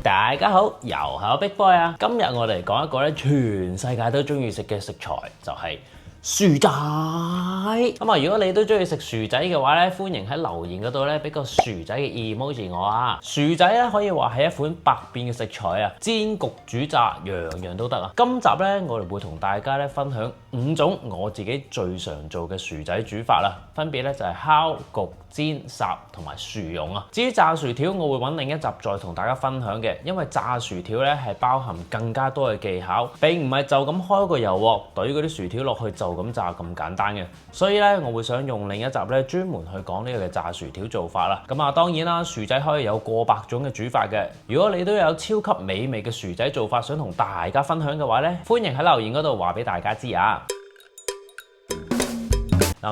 大家好，又係我 Big Boy 啊！今日我哋講一個咧，全世界都中意食嘅食材，就係薯仔。咁啊，如果你都中意食薯仔嘅話咧，歡迎喺留言嗰度咧俾個薯仔嘅 emoji 我啊！薯仔咧可以話係一款百變嘅食材啊，煎、焗、煮、炸，樣樣都得啊！今集咧我哋會同大家咧分享5種我自己最常做嘅薯仔煮法啦，分別咧就係烤、焗、煎、烚同埋薯蓉啊。至於炸薯條，我會揾另一集再同大家分享嘅，因為炸薯條咧係包含更加多嘅技巧，並唔係就咁開個油鑊懟嗰啲薯條落去就咁炸咁簡單嘅。所以咧，我會想用另一集咧專門去講呢個嘅炸薯條做法啦。咁啊，當然啦，薯仔可以有過百種嘅煮法嘅。如果你都有超級美味嘅薯仔做法想同大家分享嘅話咧，歡迎喺留言嗰度話俾大家知啊！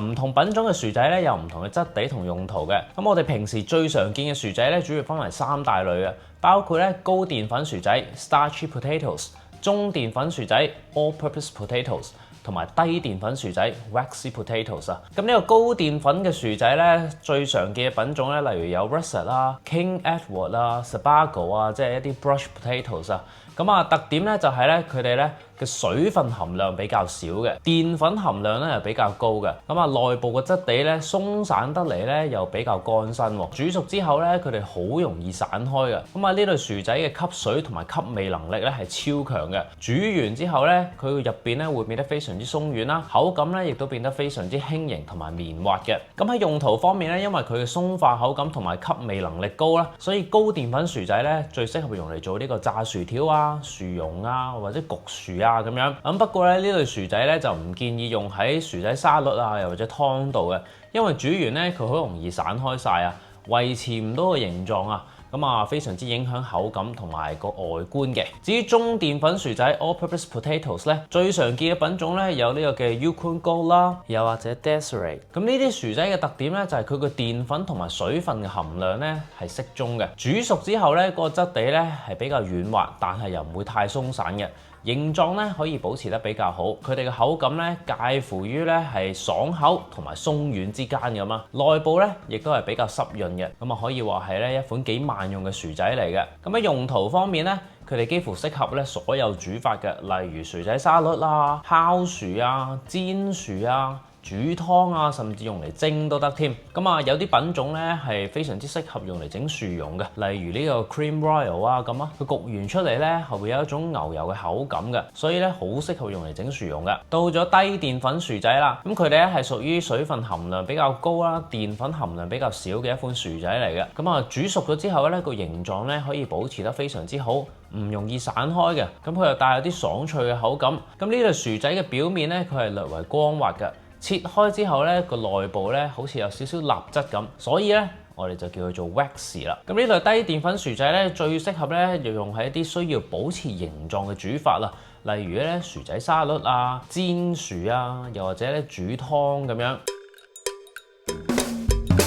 唔同品種嘅薯仔咧有唔同嘅質地同用途嘅。咁我哋平時最常見嘅薯仔咧，主要分為3大類嘅，包括咧高澱粉薯仔 （starchy potatoes）、中澱粉薯仔 （all-purpose potatoes） 同埋低澱粉薯仔 （waxy potatoes） 啊。咁呢個高澱粉嘅薯仔咧，最常見嘅品種咧，例如有 Russet 啦、King Edward 啦、Sebago 啊，即係一啲 brush potatoes 啊。咁啊，特點咧就係咧，佢哋咧嘅水分含量比較少嘅，澱粉含量咧又比較高嘅。咁啊，內部嘅質地咧鬆散得嚟咧又比較乾身喎。煮熟之後咧，佢哋好容易散開嘅。咁啊，呢類薯仔嘅吸水同埋吸味能力咧係超強嘅。煮完之後咧，佢入邊咧會變得非常之鬆軟啦，口感咧亦都變得非常之輕盈同埋綿滑嘅。咁喺用途方面咧，因為佢嘅鬆化口感同埋吸味能力高啦，所以高澱粉薯仔咧最適合用嚟做呢個炸薯條啊、薯蓉啊或者焗薯啊咁樣。咁不過咧，呢類薯仔咧就唔建議用喺薯仔沙律啊又或者湯度嘅，因為煮完咧佢好容易散開晒啊，維持唔到個形狀啊。咁啊，非常之影響口感同埋個外觀嘅。至於中澱粉薯仔 all-purpose potatoes 咧，最常見嘅品種咧有呢個嘅 Yukon Gold 啦，又或者 Desiree。咁呢啲薯仔嘅特點咧就係佢個澱粉同埋水分嘅含量咧係適中嘅。煮熟之後咧，個質地咧係比較軟滑，但係又唔會太鬆散嘅。形狀咧可以保持得比較好，佢哋嘅口感咧介乎於咧係爽口同埋鬆軟之間咁啊。內部咧亦都係比較濕潤嘅，咁啊可以話係咧一款幾萬用嘅薯仔嚟嘅。咁喺用途方面咧，佢哋幾乎適合咧所有煮法嘅，例如薯仔沙律啊、烤薯啊、煎薯啊、煮湯啊，甚至用嚟蒸都得添。咁啊，有啲品種咧係非常之適合用嚟整薯蓉嘅，例如呢個 Cream Royal 啊咁啊，佢焗完出嚟咧係會有一種牛油嘅口感嘅，所以咧好適合用嚟整薯蓉嘅。到咗低澱粉薯仔啦，咁佢哋咧係屬於水分含量比較高啦、澱粉含量比較少嘅一款薯仔嚟嘅。咁啊，煮熟咗之後咧，個形狀咧可以保持得非常之好，唔容易散開嘅。咁佢又帶有啲爽脆嘅口感。咁呢類薯仔嘅表面咧，佢係略為光滑嘅。切開之後咧，個內部咧好似有少少蠟質咁，所以咧我哋就叫佢做 waxy 啦。咁呢類低澱粉薯仔咧，最適合咧就用喺一啲需要保持形狀嘅煮法啦，例如咧薯仔沙律啊、煎薯啊，又或者咧煮湯咁樣。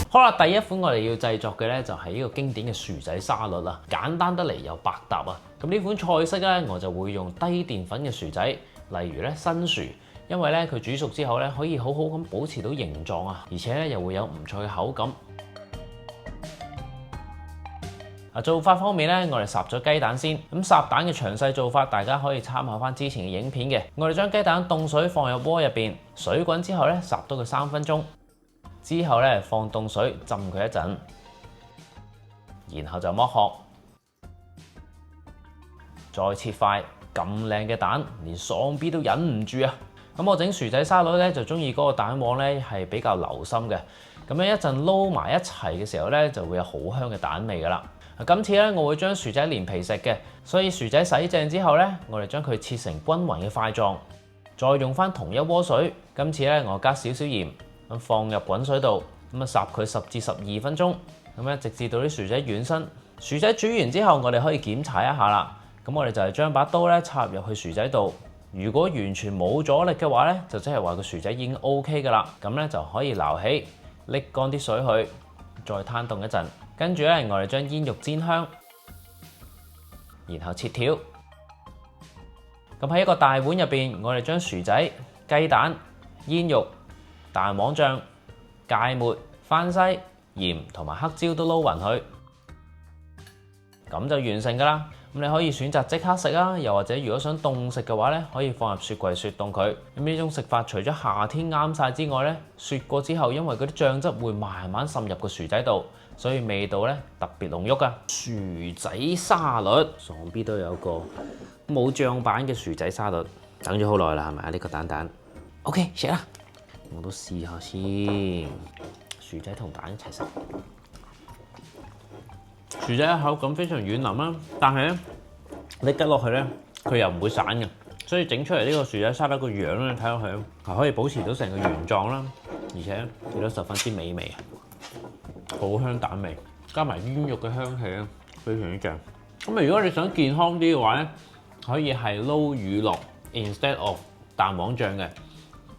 好啦，第一款我哋要製作嘅咧就係呢個經典嘅薯仔沙律啦，簡單得嚟又百搭啊。咁呢款菜式咧，我就會用低澱粉嘅薯仔，例如咧新薯。因為咧佢煮熟之後咧可以好好咁保持到形狀啊，而且咧又會有唔錯嘅口感。做法方面咧，我哋烚咗雞蛋先。咁烚蛋嘅詳細做法，大家可以參考翻之前嘅影片嘅。我哋將雞蛋凍水放入鍋入邊，水滾之後咧烚多佢3分鐘，之後咧放凍水浸佢一陣，然後就剝殼，再切塊。咁靚嘅蛋，連喪 B 都忍唔住啊！咁我整薯仔沙律咧就中意嗰個蛋黃咧係比較流心嘅，咁樣一陣撈埋一齊嘅時候咧就會有好香嘅蛋味噶啦。今次咧我會將薯仔連皮食嘅，所以薯仔洗淨之後咧，我哋將佢切成均勻嘅塊狀，再用翻同一鍋水。今次咧我加少少鹽，咁放入滾水度，咁啊烚佢10至12分鐘，咁咧直至到啲薯仔軟身。薯仔煮完之後，我哋可以檢查一下啦。咁我哋就係將把刀咧插入去薯仔度。如果完全冇阻力嘅話咧，就即係話個薯仔已經 OK 噶啦，咁咧就可以撈起，瀝乾啲水去，再攤凍一陣。跟住咧，我哋將煙肉煎香，然後切條。咁喺一個大碗入邊，我哋將薯仔、雞蛋、煙肉、蛋黃醬、芥末、番西、鹽同埋黑椒都撈勻佢。咁就完成㗎啦。咁你可以選擇即刻食啊，又或者如果想凍食嘅話咧，可以放入雪櫃雪凍佢。咁呢種食法除咗夏天啱晒之外咧，雪過之後因為嗰啲醬汁會慢慢滲入個薯仔度，所以味道咧特別濃郁㗎。薯仔沙律上邊都有個冇醬版嘅薯仔沙律，等咗好耐啦，係咪啊？呢個蛋蛋 ，OK 食啦，我都試下先，薯仔同蛋一齊食。薯仔口感非常軟腍啦，但係咧你吉落去咧，佢又唔會散嘅，所以整出嚟呢個薯仔沙律個樣咧，睇落去係可以保持到成個原狀啦，而且亦都十分之美味，好香蛋味，加埋煙肉嘅香氣咧，非常之正。咁如果你想健康啲嘅話咧，可以係撈乳酪 instead of 蛋黃醬嘅，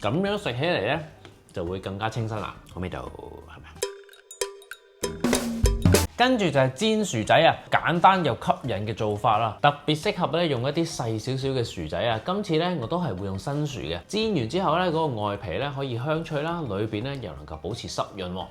咁樣食起嚟咧就會更加清新啦，好味道係咪？跟住就係煎薯仔啊，簡單又吸引嘅做法啦，特別適合咧用一啲細少少嘅薯仔啊。今次咧我都係會用新薯嘅，煎完之後咧嗰個外皮咧可以香脆啦，裏邊咧又能夠保持濕潤喎。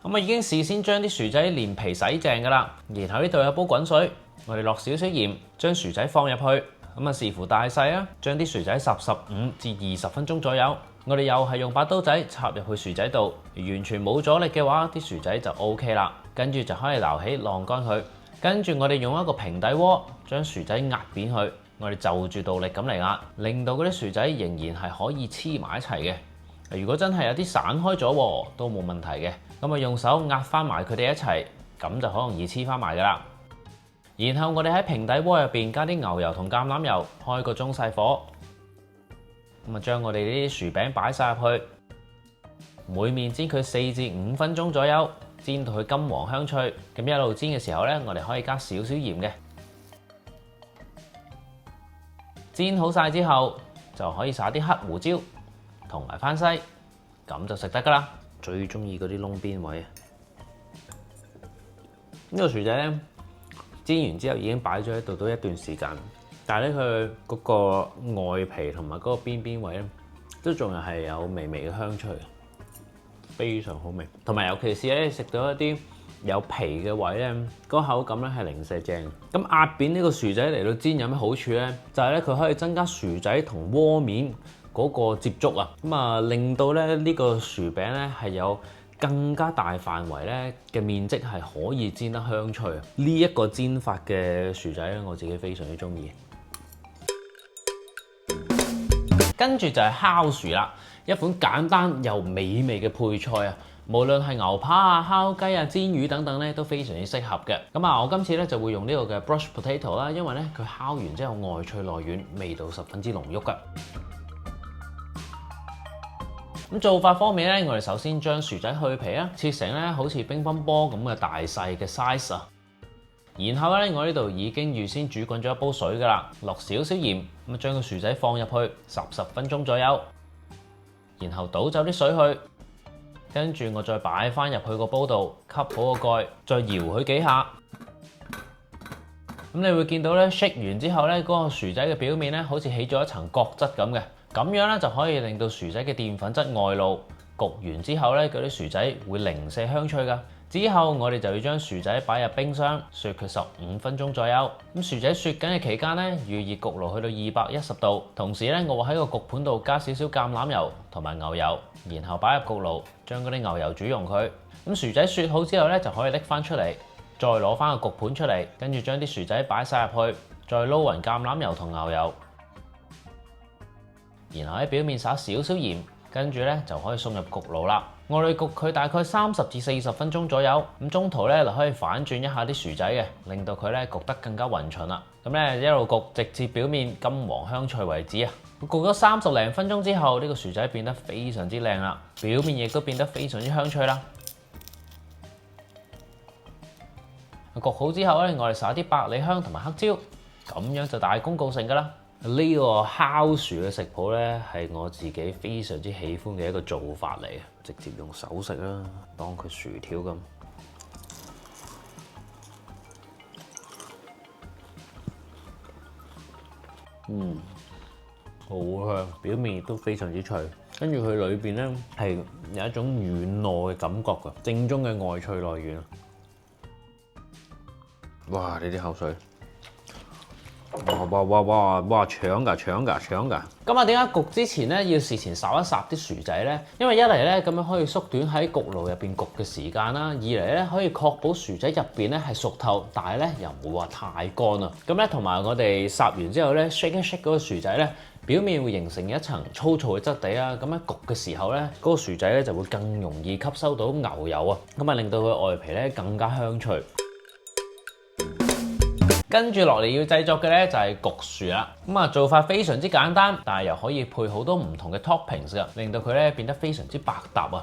咁已經事先將啲薯仔連皮洗淨㗎啦，然後呢度有煲滾水，我哋落少少鹽，將薯仔放入去，視乎大細啊，將啲薯仔15至20分鐘左右。我哋又係用把刀仔插入去薯仔度，完全冇阻力嘅話，啲薯仔就 OK 啦。跟住就可以撈起晾乾佢。跟住我哋用一個平底鍋將薯仔壓扁佢，我哋就住倒力咁嚟壓，令到嗰啲薯仔仍然係可以黐埋一齊嘅。如果真係有啲散開咗都冇問題嘅，咁用手壓翻埋佢哋一齊，咁就好容易黐翻埋噶啦。然後我哋喺平底鍋入邊加啲牛油同橄欖油，開個中細火。將我哋呢啲薯餅擺晒入去，每面煎佢4至5分鐘左右，煎到佢金黃香脆。咁一路煎嘅時候咧，我哋可以加少少鹽嘅。煎好晒之後，就可以撒啲黑胡椒同埋番西，咁就食得噶啦。最中意嗰啲窿邊位，呢個薯仔咧煎完之後已經擺咗喺度都一段時間。但係咧，佢嗰個外皮同埋嗰個邊位咧，都仲係有微微嘅香脆，非常好味。同埋尤其是咧，食到一啲有皮嘅位咧，嗰口感咧係零舍正。咁壓扁呢個薯仔嚟到煎有咩好處咧？就係咧，佢可以增加薯仔同鍋面嗰個接觸啊，令到咧呢個薯餅咧係有更加大範圍咧嘅面積係可以煎得香脆。呢一個煎法嘅薯仔咧，我自己非常之中意。跟住就係烤薯啦，一款簡單又美味嘅配菜啊！無論係牛扒啊、烤雞啊、煎魚等等咧，都非常之適合嘅。我今次咧就會用呢個嘅 brush potato 啦，因為咧佢烤完之後外脆內軟，味道十分之濃郁㗎。做法方面咧，我哋首先將薯仔去皮啊，切成咧好似乒乓波咁嘅大細嘅 size 啊。然後咧，我呢度已經預先煮滾咗一煲水㗎啦，落少少鹽，將個薯仔放入去10分鐘左右，然後倒走啲水去，跟住我再擺翻入去個煲度，吸好個蓋，再搖佢幾下。你會見到咧 shake 完之後咧，嗰個薯仔嘅表面咧好似起咗一層角質咁嘅，咁樣咧就可以令到薯仔嘅澱粉質外露。焗完之後咧，嗰啲薯仔會零舍香脆㗎。之後我哋就要將薯仔擺入冰箱雪佢15分鐘左右。薯仔雪緊嘅期間咧，預熱焗爐去到210度。同時咧，我會喺個焗盤度加少少橄欖油同埋牛油，然後擺入焗爐，將嗰啲牛油煮溶佢。薯仔雪好之後咧，就可以拎翻出嚟，再攞翻個焗盤出嚟，跟住將啲薯仔擺晒入去，再撈勻橄欖油同牛油，然後喺表面撒少少鹽。跟住咧就可以送入焗爐啦。我哋焗佢大概30至40分鐘左右。中途咧就可以反轉一下啲薯仔嘅，令到佢咧焗得更加勻勻啦。一路焗，直至表面金黃香脆為止啊。焗咗30零分鐘之後，呢個薯仔變得非常之靚啦，表面亦都變得非常之香脆啦。焗好之後咧，我哋撒啲百里香同埋黑椒，咁樣就大功告成㗎啦。呢個烤薯嘅食譜咧，係我自己非常之喜歡嘅一個做法嚟嘅，直接用手食啦，當佢薯條咁。好香，表面亦都非常之脆，跟住佢裏邊咧係有一種軟糯嘅感覺㗎，正宗嘅外脆內軟。哇！呢啲口水，哇！搶㗎！咁啊，點解焗之前咧要事前烚一烚啲薯仔咧？因為一嚟咧咁樣可以縮短喺焗爐入邊焗嘅時間啦，二嚟咧可以確保薯仔入邊咧係熟透，但係咧又唔會話太乾啊。咁咧同埋我哋烚完之後咧 shake 一 shake 嗰個薯仔咧，表面會形成一層粗糙嘅質地啊。咁喺焗嘅時候咧，嗰個薯仔咧就會更容易吸收到牛油啊，咁啊令到佢外皮咧更加香脆。跟住落嚟要製作嘅咧就係焗薯啦。咁啊做法非常之簡單，但係又可以配好多唔同嘅 toppings 㗎，令到佢咧變得非常之百搭啊！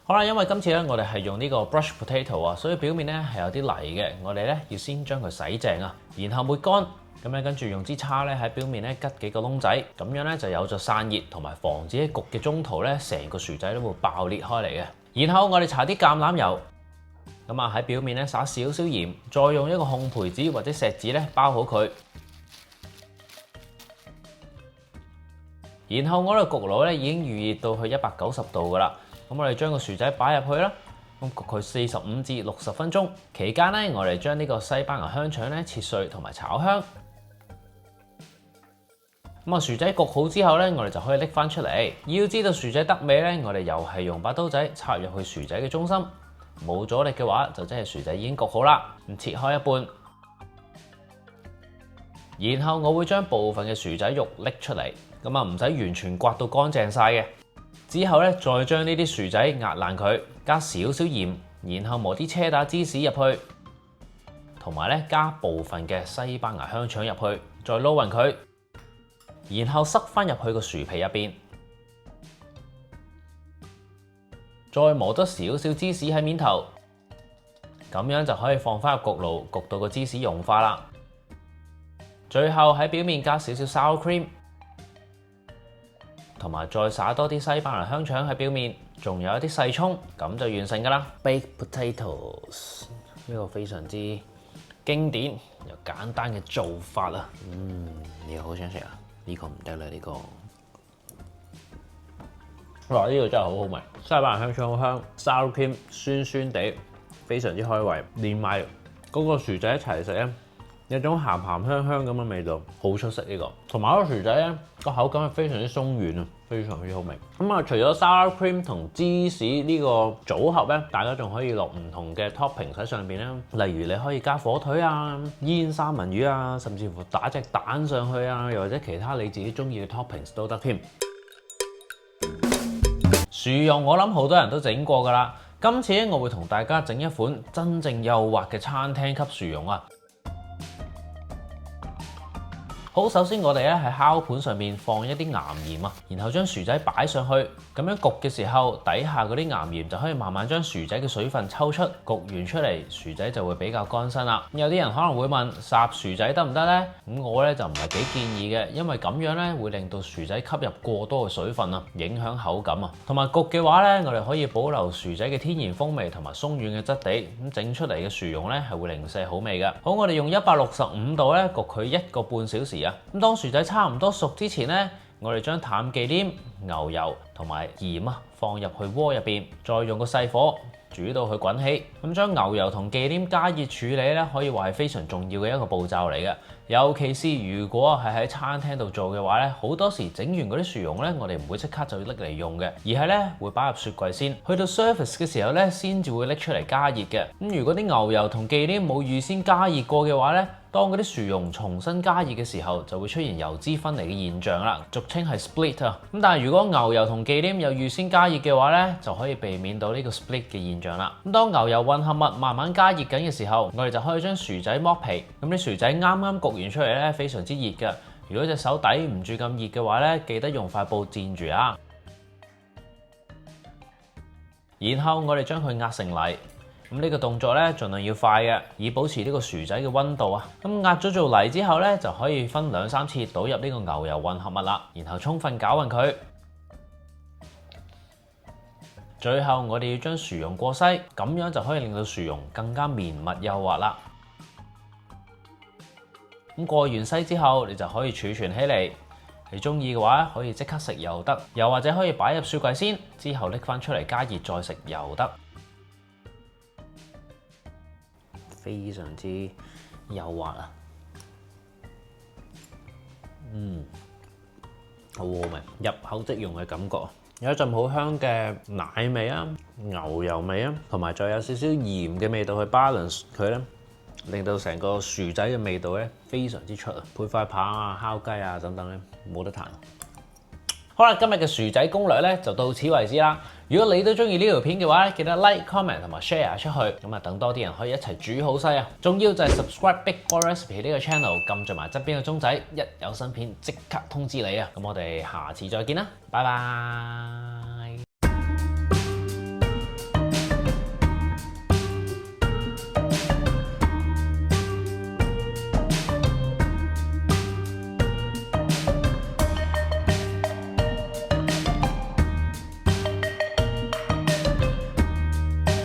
好啦，因為今次咧我哋係用呢個 brush potato 啊，所以表面咧係有啲泥嘅。我哋咧要先將佢洗淨啊，然後抹乾，咁咧跟住用支叉咧喺表面咧吉幾個窿仔，咁樣咧就有助散熱同埋防止喺焗嘅中途咧成個薯仔都會爆裂開嚟嘅。然後我哋搽啲橄欖油。咁啊喺表面咧灑少少鹽，再用一個烘焙紙或者錫紙咧包好佢。然後我哋焗爐咧已經預熱到去190度噶啦。咁我哋將個薯仔擺入去啦，咁焗佢45至60分鐘。期間咧我哋將呢個西班牙香腸咧切碎同埋炒香。咁啊薯仔焗好之後咧，我哋就可以拎翻出嚟。要知道薯仔得味咧，我哋又係用把刀仔插入去薯仔嘅中心。冇阻力嘅話，就真係薯仔已經焗好啦。咁切開一半，然後我會將部分嘅薯仔肉拎出嚟，咁啊唔使完全刮到乾淨晒嘅。之後咧，再將呢啲薯仔壓爛佢，加少少鹽，然後磨啲車打芝士入去，同埋咧加部分嘅西班牙香腸入去，再撈勻佢，然後塞翻入去個薯皮入邊。再磨多少少芝士喺面頭，咁樣就可以放翻入焗爐焗到個芝士融化啦。最後喺表面加少少 sour cream，同埋再撒多啲西班牙香腸喺表面，仲有一啲細葱，咁就完成㗎啦。Baked potatoes 呢個非常之經典又簡單嘅做法啊！你好想食啊？呢個唔得啦，呢個。哇！呢個真係好好味，西班牙香腸好香 ，sour cream 酸酸地，非常之開胃，連埋嗰個薯仔一齊食咧，有種鹹鹹香香咁嘅味道，好出色呢個。同埋嗰個薯仔咧個口感係非常之鬆軟啊，非常之好味。咁啊，除咗 sour cream 同芝士呢個組合咧，大家仲可以落唔同嘅 topping 喺上邊啦。例如你可以加火腿啊、煙三文魚啊，甚至乎打隻蛋上去啊，又或者其他你自己中意嘅 toppings 都得添。薯蓉我諗好多人都整過㗎啦，今次咧我會同大家整一款真正誘惑嘅餐廳級薯蓉啊！好，首先我哋咧喺烤盤上面放一啲岩鹽啊，然後將薯仔擺上去，咁樣焗嘅時候，底下嗰啲岩鹽就可以慢慢將薯仔嘅水分抽出，焗完出嚟，薯仔就會比較乾身啦。有啲人可能會問，烚薯仔得唔得呢？咁我咧就唔係幾建議嘅，因為咁樣咧會令到薯仔吸入過多嘅水分啊，影響口感啊。同埋焗嘅話咧，我哋可以保留薯仔嘅天然風味同埋鬆軟嘅質地，咁整出嚟嘅薯蓉咧係會零舍好味嘅。好，我哋用165度咧焗佢1個半小時啊。咁當薯仔差唔多熟之前咧，我哋將淡忌廉、牛油同埋鹽啊放入去鍋入邊，再用個細火煮到佢滾起。咁將牛油同忌廉加熱處理咧，可以話係非常重要嘅一個步驟嚟嘅。尤其是如果係喺餐廳度做嘅話咧，好多時整完嗰啲薯蓉咧，我哋唔會即刻就拎嚟用嘅，而係咧會擺入雪櫃先，去到 surface 嘅時候咧，先至會拎出嚟加熱嘅。咁如果啲牛油同忌廉冇預先加熱過嘅話咧，當嗰啲薯蓉重新加熱嘅時候，就會出現油脂分離嘅現象啦，俗稱係 split 啊。咁但係如果牛油同忌廉有預先加熱嘅話咧，就可以避免到呢個 split 嘅現象啦。咁當牛油混合物慢慢加熱緊嘅時候，我哋就可以將薯仔剝皮。咁啲薯仔啱啱焗完出嚟咧，非常之熱嘅。如果隻手抵唔住咁熱嘅話咧，記得用塊布墊住啊。然後我哋將佢壓成泥。咁呢個動作咧，盡量要快嘅，以保持呢個薯仔嘅溫度啊。咁壓咗做泥之後咧，就可以分2-3次倒入呢個牛油混合物啦，然後充分攪勻佢。最後我哋要將薯蓉過篩，咁樣就可以令到薯蓉更加綿密幼滑啦。咁過完篩之後，你就可以儲存起嚟。你中意嘅話，可以即刻食又得，又或者可以擺入雪櫃先，之後拎翻出嚟加熱再食又得。非常之幼滑啊，好和味，入口即溶嘅感覺，有一陣好香嘅奶味啊、牛油味啊，同埋再有少少鹽嘅味道去 balance 佢咧，令到成個薯仔嘅味道咧非常之出啊！配塊扒啊、烤雞啊等等咧，冇得彈。好啦，今日嘅薯仔攻略咧就到此為止啦。如果你都中意呢條片嘅話，記得 like、comment 同埋 share 出去，咁啊等多啲人可以一齊煮好西啊！仲要就係 subscribe Big Boy Recipe 呢個 channel， 撳著埋側邊嘅鐘仔，一有新片即刻通知你啊！咁我哋下次再見啦，拜拜。